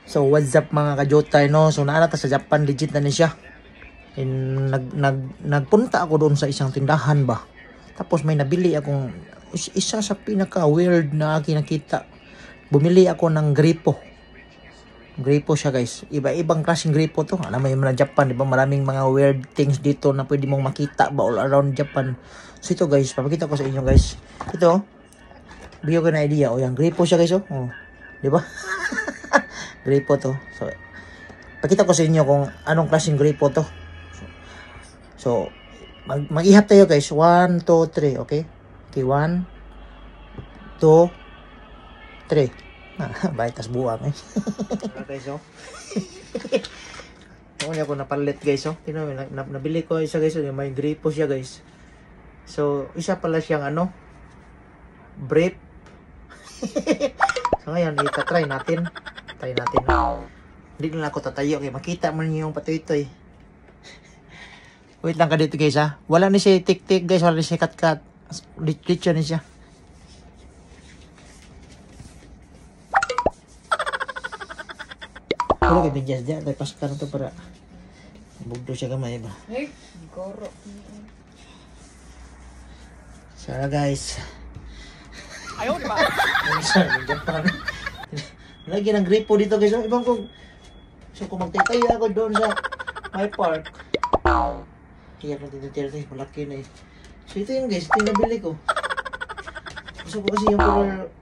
So what's up mga kajotay, no? So naanata sa Japan, legit na ni siya. And nagpunta ako doon sa isang tindahan ba. Tapos may nabili akong isa sa pinaka weird na nakita. Bumili ako ng gripo. Gripo siya guys. Iba-ibang klaseng gripo to. Alam mo yung mga Japan, di ba? Maraming mga weird things dito na pwede mong makita ba all around Japan. So ito guys, papakita ko sa inyo guys. Ito, bigyan ko na idea. O yan, gripo siya guys. Oh. Di ba? Gripo to. So, pakita ko sa inyo kung anong klaseng gripo to. So mag-ihap tayo guys. 1, 2, 3. Okay? Okay, 1, 2, 3. Baitas buwang eh. Guys, oh. Ako napalit guys, oh. Tingnan mo, nabili ko isa guys, may gripo siya guys. So, isa pala siyang ano, brief. So ngayon, itatry natin. Try natin. Hindi na ako tatayo, okay? Makita mo niyo yung patoy-toy. Wait lang ka dito guys, ha. Wala ni siya tik-tik guys, wala ni siya cut-cut. Diretso ni siya. Pero kaya bidyas dyan, tayo pasok ka na ito para bugdo siya kamay ba? Eh, goro. Sana guys. Ayaw, di ba? Sa Japan. Lagi ng gripo dito guys. Ibang kong, so kung magtitaya ako doon sa my park. Iyak na tinitira tayo, malaki na eh. So ito yun guys, ito yung nabili ko. Gusto ko kasi yung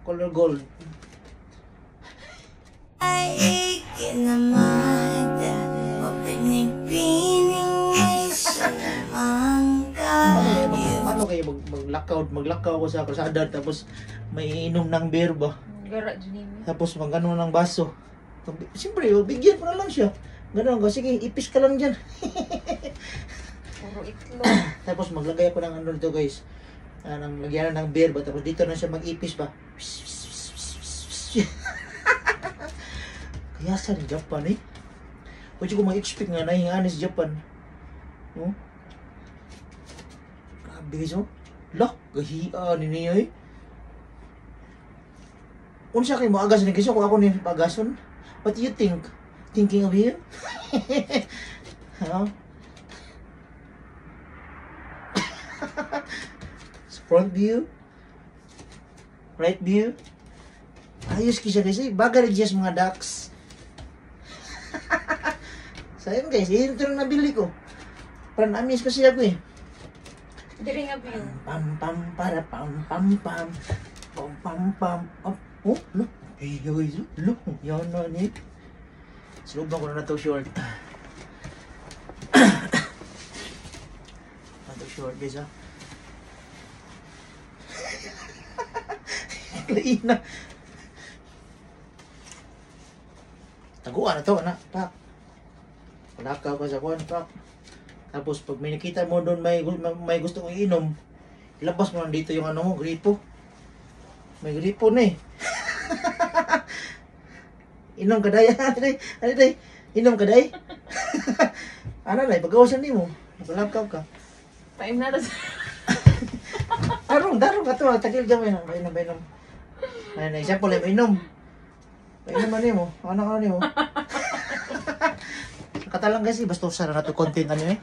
color gold. Ay, kinamada, mapinipining ay sa lamang kayo. Paano kayo maglakaw ko sa krasada tapos may inom ng beer ba? Gara, Junimi. Tapos magano ng baso. Siyempre, bigyan ko na lang siya. Ganun ko, sige, ipis ka lang dyan. Puro itlog. Tapos maglagay ako ng ano dito guys. Nang lagyan ng beer ba? Tapos dito na siya mag-ipis ba? Kaya sa Japan eh. Pwede ko mag-expect nga na hingaan sa Japan. No? Grabe guys oh. Lah, gahian niya eh. Unsa kayo mo agas na guys kung ako ni pagason? What do you think? Thinking of you? Huh? Front view? Right view? Ayos kisya guys eh. Baga rin just mga ducks. Sayang guys, yun ito lang nabili ko. Parang amis kasi ako eh. Diri nga view. Pam pam para pam pam pam. Pam pam pam. Oh, look. Hey guys, look. Yan na ni. Sinuban ko na to short. Ito short guys ah. Lain na. Taguan na to, anak. Pak. Palakaw ka sa kuwan, pak. Tapos pag may nakita mo doon may gusto kong inom, ilabas mo lang dito yung ano mo, gripo. May gripo na eh. Inom ka day. Ano day? Inom ka day? Ano day? Pagawasan din mo. Palakaw ka. Paim na rin. Darong ka to. Takil dyan mo yun. Bainom. Ayun, isa po lang, bainom. Bainom ano mo? Ano mo? Katalang kasi, basta usara na to content ano eh.